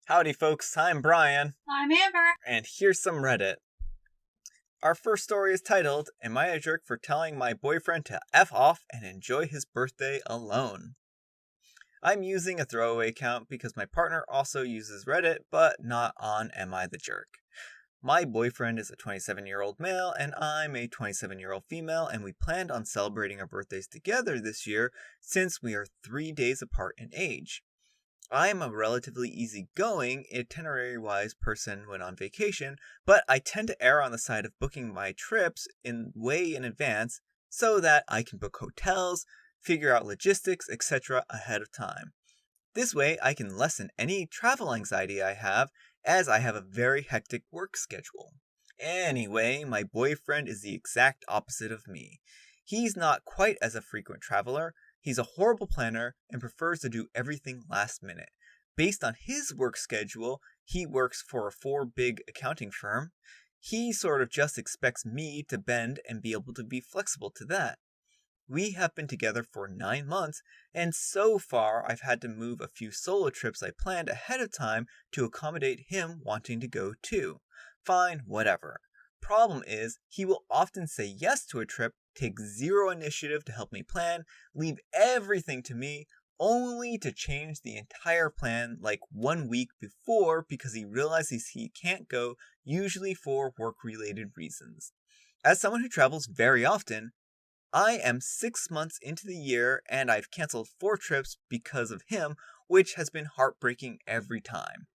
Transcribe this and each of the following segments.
Howdy folks, I'm Brian, I'm Amber. and here's some Reddit. Our first story is titled, Am I a Jerk for Telling My Boyfriend to F Off and Enjoy His Birthday Alone? I'm using a throwaway account because my partner also uses Reddit, but not on Am I the Jerk. My boyfriend is a 27-year-old male, and I'm a 27-year-old female, and we planned on celebrating our birthdays together this year since we are 3 days apart in age. I am a relatively easygoing, itinerary-wise person when on vacation, but I tend to err on the side of booking my trips way in advance so that I can book hotels, figure out logistics, etc. ahead of time. This way, I can lessen any travel anxiety I have, as I have a very hectic work schedule. Anyway, my boyfriend is the exact opposite of me. He's not quite as a frequent traveler. He's a horrible planner and prefers to do everything last minute. Based on his work schedule, he works for a big accounting firm. He sort of just expects me to bend and be able to be flexible to that. We have been together for 9 months, and so far I've had to move a few solo trips I planned ahead of time to accommodate him wanting to go too. Fine, whatever. Problem is, he will often say yes to a trip, take zero initiative to help me plan, leave everything to me, only to change the entire plan like 1 week before because he realizes he can't go, usually for work-related reasons. As someone who travels very often, I am 6 months into the year and I've canceled 4 trips because of him, which has been heartbreaking every time.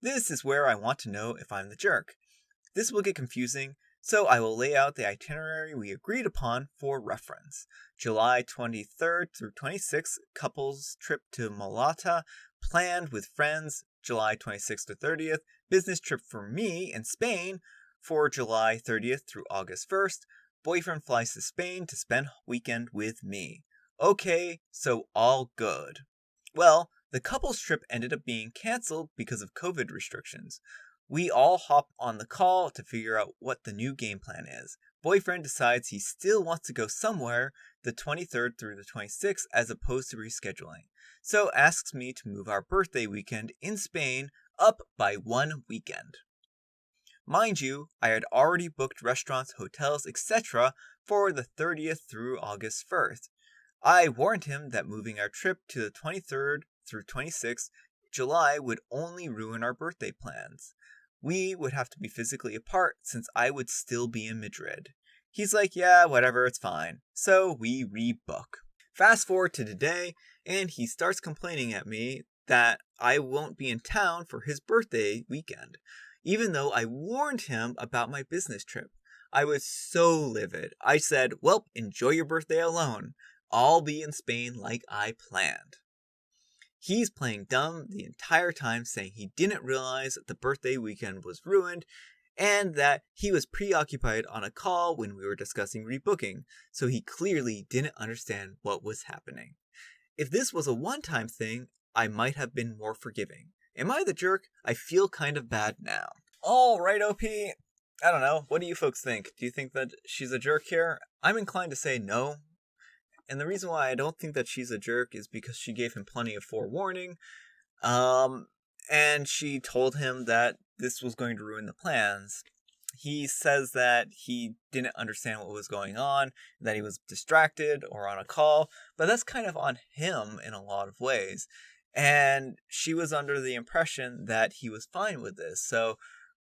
This is where I want to know if I'm the jerk. This will get confusing, so I will lay out the itinerary we agreed upon for reference. July 23rd through 26th, couples trip to Malta, planned with friends. July 26th to 30th, business trip for me in Spain. For July 30th through August 1st, boyfriend flies to Spain to spend weekend with me. Okay, so all good. Well, the couple's trip ended up being cancelled because of COVID restrictions. We all hop on the call to figure out what the new game plan is. Boyfriend decides he still wants to go somewhere the 23rd through the 26th as opposed to rescheduling. So asks me to move our birthday weekend in Spain up by 1 weekend. Mind you, I had already booked restaurants, hotels, etc. for the 30th through August 1st. I warned him that moving our trip to the 23rd through 26th July would only ruin our birthday plans. We would have to be physically apart since I would still be in Madrid. He's like, yeah, whatever, it's fine. So we rebook. Fast forward to today, and he starts complaining at me that I won't be in town for his birthday weekend, even though I warned him about my business trip. I was so livid. I said, well, enjoy your birthday alone. I'll be in Spain like I planned. He's playing dumb the entire time, saying he didn't realize that the birthday weekend was ruined and that he was preoccupied on a call when we were discussing rebooking, so he clearly didn't understand what was happening. If this was a one-time thing, I might have been more forgiving. Am I the jerk? I feel kind of bad now. Alright, OP. I don't know. What do you folks think? Do you think that she's a jerk here? I'm inclined to say no. And the reason why I don't think that she's a jerk is because she gave him plenty of forewarning. And she told him that this was going to ruin the plans. He says that he didn't understand what was going on, that he was distracted or on a call, but that's kind of on him in a lot of ways. And she was under the impression that he was fine with this. So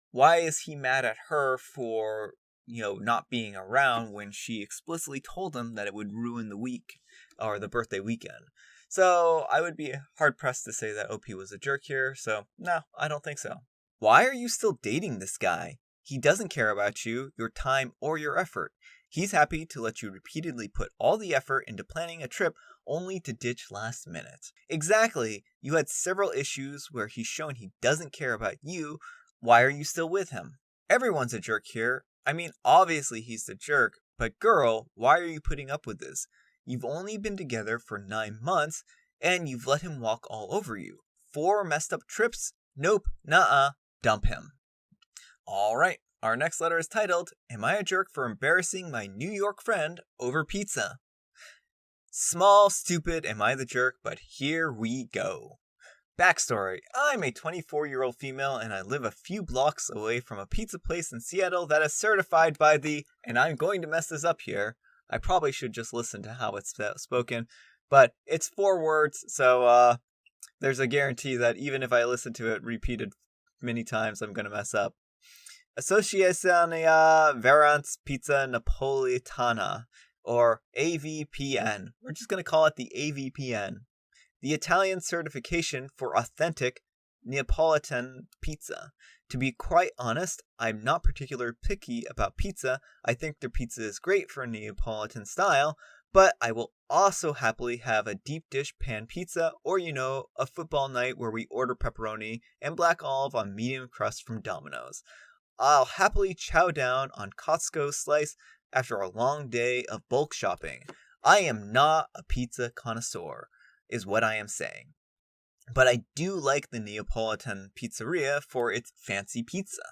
why is he mad at her for not being around when she explicitly told him that it would ruin the week or the birthday weekend? So I would be hard pressed to say that OP was a jerk here. So no, I don't think so. Why are you still dating this guy? He doesn't care about you, your time, or your effort. He's happy to let you repeatedly put all the effort into planning a trip only to ditch last minute. Exactly. You had several issues where he's shown he doesn't care about you. Why are you still with him? Everyone's a jerk here. I mean, obviously he's the jerk, but girl, why are you putting up with this? You've only been together for 9 months, and you've let him walk all over you. 4 messed up trips? Nope, nuh-uh, dump him. Alright, our next letter is titled, Am I a Jerk for Embarrassing My New York Friend Over Pizza? Small, stupid, am I the jerk, but here we go. Backstory. I'm a 24-year-old female and I live a few blocks away from a pizza place in Seattle that is certified by the, and I'm going to mess this up here, I probably should just listen to how it's spoken, but it's 4 words, so there's a guarantee that even if I listen to it repeated many times, I'm going to mess up. Associazione Verance Pizza Napolitana, or AVPN. We're just going to call it the AVPN. The Italian certification for authentic Neapolitan pizza. To be quite honest, I'm not particularly picky about pizza. I think their pizza is great for Neapolitan style, but I will also happily have a deep dish pan pizza or, a football night where we order pepperoni and black olive on medium crust from Domino's. I'll happily chow down on Costco slice after a long day of bulk shopping. I am not a pizza connoisseur, is what I am saying. But I do like the Neapolitan pizzeria for its fancy pizza.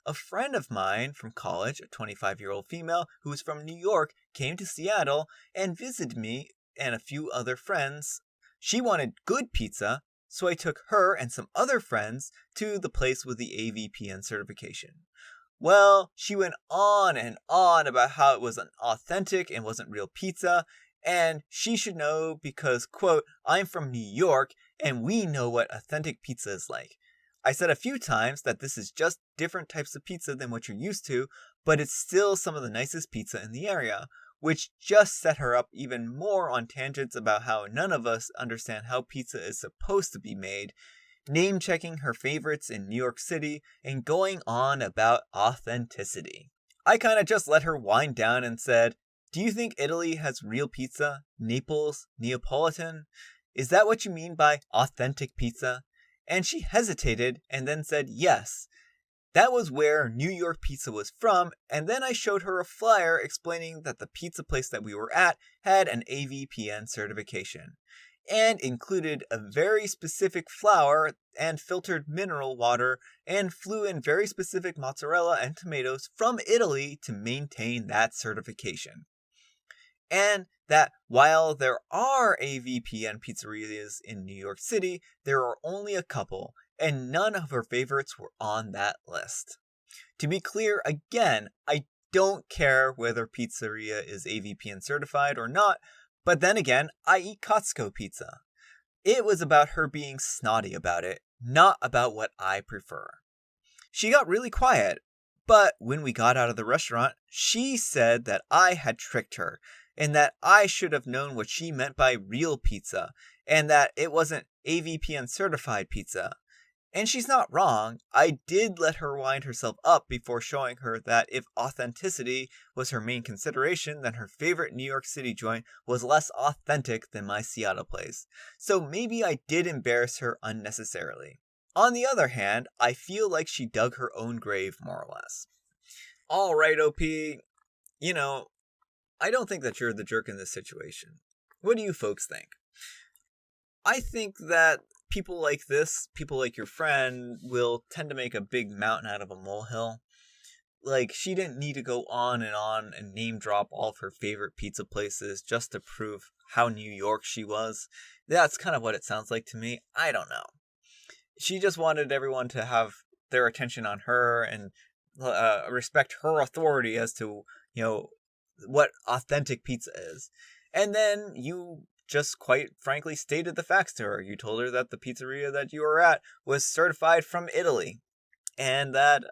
A friend of mine from college, a 25-year-old female who is from New York, came to Seattle and visited me and a few other friends. She wanted good pizza, so I took her and some other friends to the place with the AVPN certification. Well, she went on and on about how it was an authentic and wasn't real pizza, and she should know because, quote, I'm from New York and we know what authentic pizza is like. I said a few times that this is just different types of pizza than what you're used to, but it's still some of the nicest pizza in the area, which just set her up even more on tangents about how none of us understand how pizza is supposed to be made, name-checking her favorites in New York City, and going on about authenticity. I kind of just let her wind down and said, do you think Italy has real pizza? Naples? Neapolitan? Is that what you mean by authentic pizza? And she hesitated and then said yes. That was where New York pizza was from, and then I showed her a flyer explaining that the pizza place that we were at had an AVPN certification, and included a very specific flour and filtered mineral water, and flew in very specific mozzarella and tomatoes from Italy to maintain that certification. And that while there are AVPN pizzerias in New York City, there are only a couple, and none of her favorites were on that list. To be clear, again, I don't care whether pizzeria is AVPN certified or not, but then again, I eat Costco pizza. It was about her being snotty about it, not about what I prefer. She got really quiet, but when we got out of the restaurant, she said that I had tricked her, and that I should have known what she meant by real pizza, and that it wasn't AVPN certified pizza. And she's not wrong. I did let her wind herself up before showing her that if authenticity was her main consideration, then her favorite New York City joint was less authentic than my Seattle place. So maybe I did embarrass her unnecessarily. On the other hand, I feel like she dug her own grave, more or less. Alright, OP. I don't think that you're the jerk in this situation. What do you folks think? I think that people like this, people like your friend, will tend to make a big mountain out of a molehill. Like, she didn't need to go on and name drop all of her favorite pizza places just to prove how New York she was. That's kind of what it sounds like to me. I don't know. She just wanted everyone to have their attention on her and respect her authority as to, what authentic pizza is. And then you just quite frankly stated the facts to her. You told her that the pizzeria that you were at was certified from Italy. And that,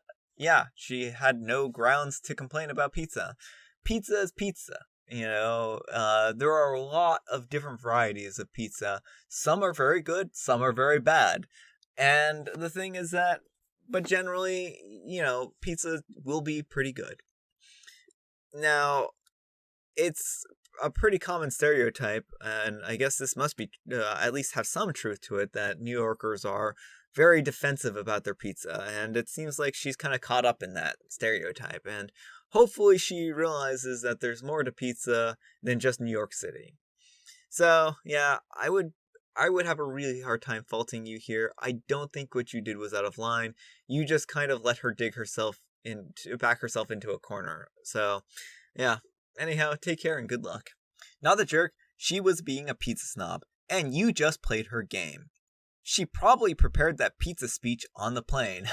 she had no grounds to complain about pizza. Pizza is pizza. There are a lot of different varieties of pizza. Some are very good, some are very bad. And the thing is that, but generally, pizza will be pretty good. Now, it's a pretty common stereotype, and I guess this must be, at least have some truth to it, that New Yorkers are very defensive about their pizza, and it seems like she's kind of caught up in that stereotype, and hopefully she realizes that there's more to pizza than just New York City. So, I would have a really hard time faulting you here. I don't think what you did was out of line. You just kind of let her back herself into a corner. So, anyhow, take care and good luck. Not the jerk, she was being a pizza snob. and you just played her game. She probably prepared that pizza speech on the plane.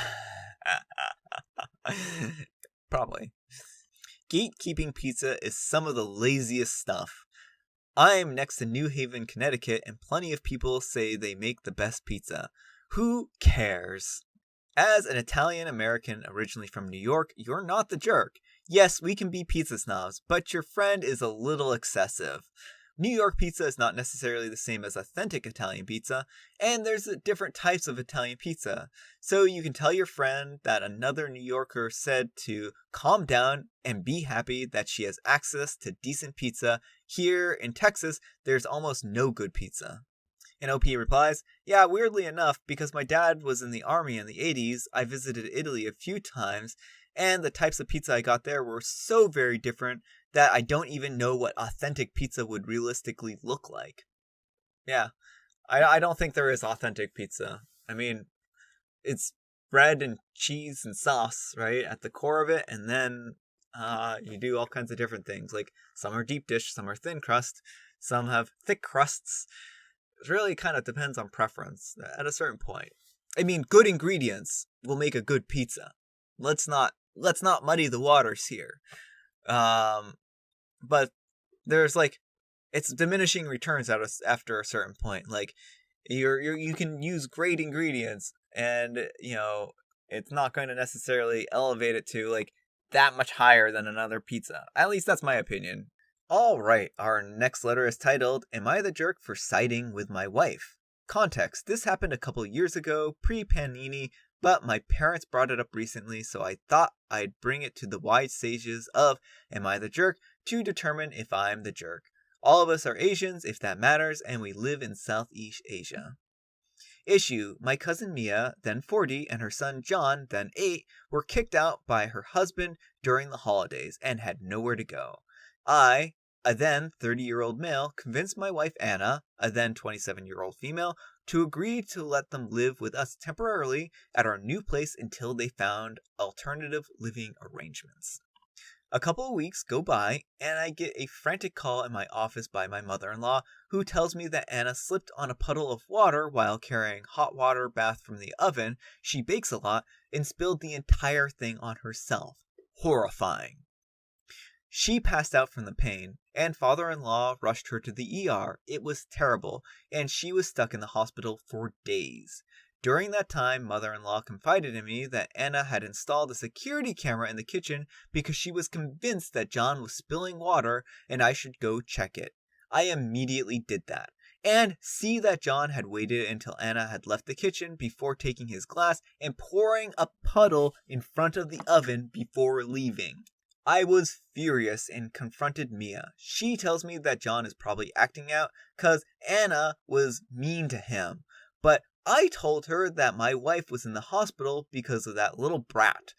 Probably. Gatekeeping pizza is some of the laziest stuff. I'm next to New Haven, Connecticut, and plenty of people say they make the best pizza. Who cares? As an Italian American originally from New York, you're not the jerk. Yes, we can be pizza snobs, but your friend is a little excessive. New York pizza is not necessarily the same as authentic Italian pizza, and there's different types of Italian pizza. So you can tell your friend that another New Yorker said to calm down and be happy that she has access to decent pizza. Here in Texas, there's almost no good pizza. And OP replies, yeah, weirdly enough, because my dad was in the army in the 80s, I visited Italy a few times, and the types of pizza I got there were so very different that I don't even know what authentic pizza would realistically look like. Yeah, I don't think there is authentic pizza. I mean, it's bread and cheese and sauce, right, at the core of it, and then you do all kinds of different things. Like, some are deep dish, some are thin crust, some have thick crusts. It really kind of depends on preference at a certain point. I mean, good ingredients will make a good pizza. Let's not muddy the waters here. But there's like, it's diminishing returns after a certain point. Like, you can use great ingredients, and it's not going to necessarily elevate it to like that much higher than another pizza. At least that's my opinion. All right, our next letter is titled, Am I the Jerk for Siding with My Wife? Context, this happened a couple years ago, pre-Panini, but my parents brought it up recently, so I thought I'd bring it to the wide stages of Am I the Jerk to determine if I'm the jerk. All of us are Asians, if that matters, and we live in Southeast Asia. Issue, my cousin Mia, then 40, and her son John, then 8, were kicked out by her husband during the holidays and had nowhere to go. I, a then 30-year-old male, convinced my wife Anna, a then 27-year-old female, to agree to let them live with us temporarily at our new place until they found alternative living arrangements. A couple of weeks go by, and I get a frantic call in my office by my mother-in-law, who tells me that Anna slipped on a puddle of water while carrying hot water bath from the oven. She bakes a lot, and spilled the entire thing on herself. Horrifying. She passed out from the pain, and father-in-law rushed her to the ER. It was terrible, and she was stuck in the hospital for days. During that time, mother-in-law confided in me that Anna had installed a security camera in the kitchen because she was convinced that John was spilling water and I should go check it. I immediately did that, and see that John had waited until Anna had left the kitchen before taking his glass and pouring a puddle in front of the oven before leaving. I was furious and confronted Mia. She tells me that John is probably acting out because Anna was mean to him, but I told her that my wife was in the hospital because of that little brat.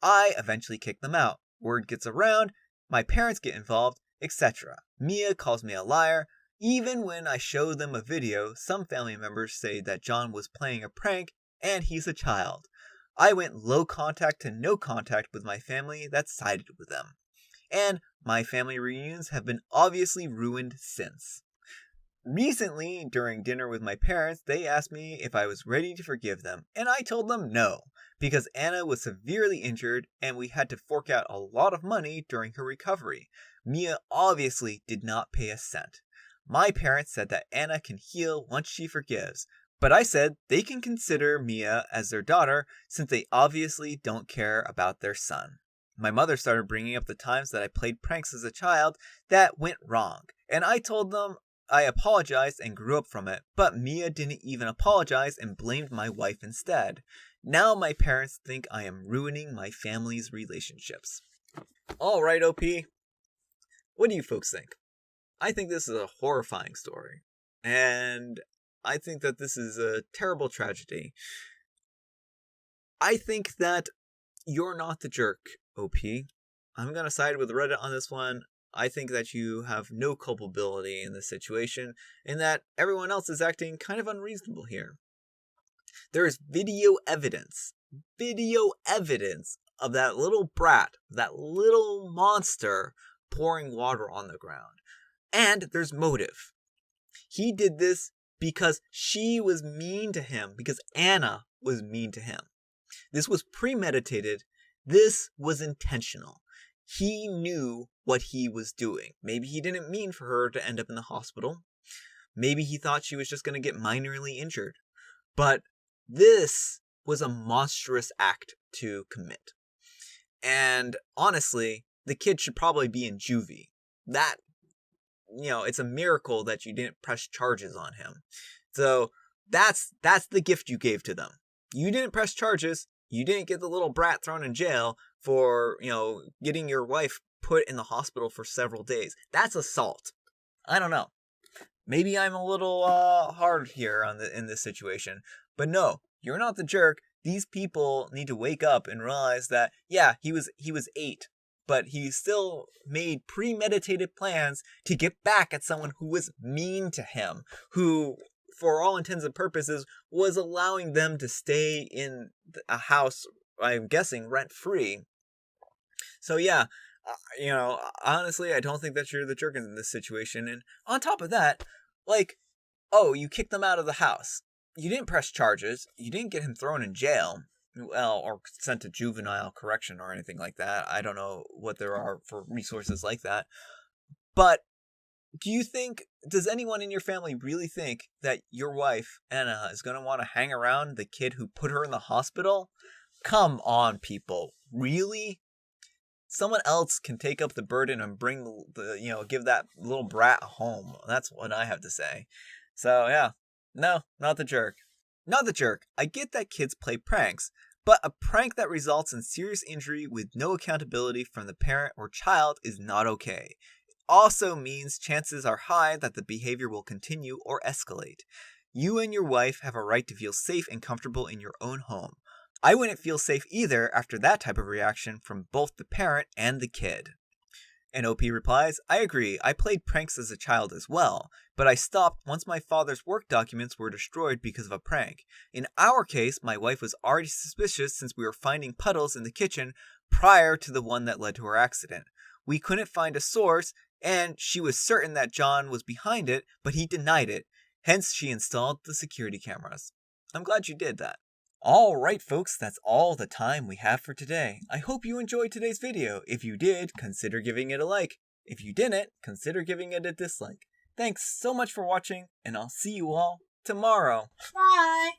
I eventually kick them out. Word gets around, my parents get involved, etc. Mia calls me a liar. Even when I show them a video, some family members say that John was playing a prank and he's a child. I went low contact to no contact with my family that sided with them. And my family reunions have been obviously ruined since. Recently, during dinner with my parents, they asked me if I was ready to forgive them, and I told them no, because Anna was severely injured and we had to fork out a lot of money during her recovery. Mia obviously did not pay a cent. My parents said that Anna can heal once she forgives, but I said they can consider Mia as their daughter since they obviously don't care about their son. My mother started bringing up the times that I played pranks as a child that went wrong, and I told them I apologized and grew up from it, but Mia didn't even apologize and blamed my wife instead. Now my parents think I am ruining my family's relationships. Alright, OP. What do you folks think? I think this is a horrifying story. And I think that this is a terrible tragedy. I think that you're not the jerk, OP. I'm going to side with Reddit on this one. I think that you have no culpability in this situation, and that everyone else is acting kind of unreasonable here. There is video evidence of that little brat, that little monster pouring water on the ground. And there's motive. He did this because she was mean to him, because Anna was mean to him. This was premeditated. This was intentional. He knew what he was doing. Maybe he didn't mean for her to end up in the hospital. Maybe he thought she was just going to get minorly injured. But this was a monstrous act to commit. And honestly, the kid should probably be in juvie. That, it's a miracle that you didn't press charges on him. So that's the gift you gave to them. You didn't press charges. You didn't get the little brat thrown in jail for, getting your wife put in the hospital for several days. That's assault. I don't know. Maybe I'm a little hard here in this situation. But no, you're not the jerk. These people need to wake up and realize that, yeah, he was 8, but he still made premeditated plans to get back at someone who was mean to him, who, for all intents and purposes, was allowing them to stay in a house, I'm guessing, rent-free. So yeah, honestly, I don't think that you're the jerk in this situation. And on top of that, you kicked them out of the house. You didn't press charges. You didn't get him thrown in jail. Well, or sent to juvenile correction or anything like that. I don't know what there are for resources like that. But does anyone in your family really think that your wife, Anna, is going to want to hang around the kid who put her in the hospital? Come on, people. Really? Someone else can take up the burden and give that little brat a home. That's what I have to say. So, yeah. No, not the jerk. Not the jerk. I get that kids play pranks, but a prank that results in serious injury with no accountability from the parent or child is not okay. It also means chances are high that the behavior will continue or escalate. You and your wife have a right to feel safe and comfortable in your own home. I wouldn't feel safe either after that type of reaction from both the parent and the kid. And OP replies, I agree, I played pranks as a child as well, but I stopped once my father's work documents were destroyed because of a prank. In our case, my wife was already suspicious since we were finding puddles in the kitchen prior to the one that led to her accident. We couldn't find a source, and she was certain that John was behind it, but he denied it. Hence, she installed the security cameras. I'm glad you did that. Alright folks, that's all the time we have for today. I hope you enjoyed today's video. If you did, consider giving it a like. If you didn't, consider giving it a dislike. Thanks so much for watching, and I'll see you all tomorrow. Bye!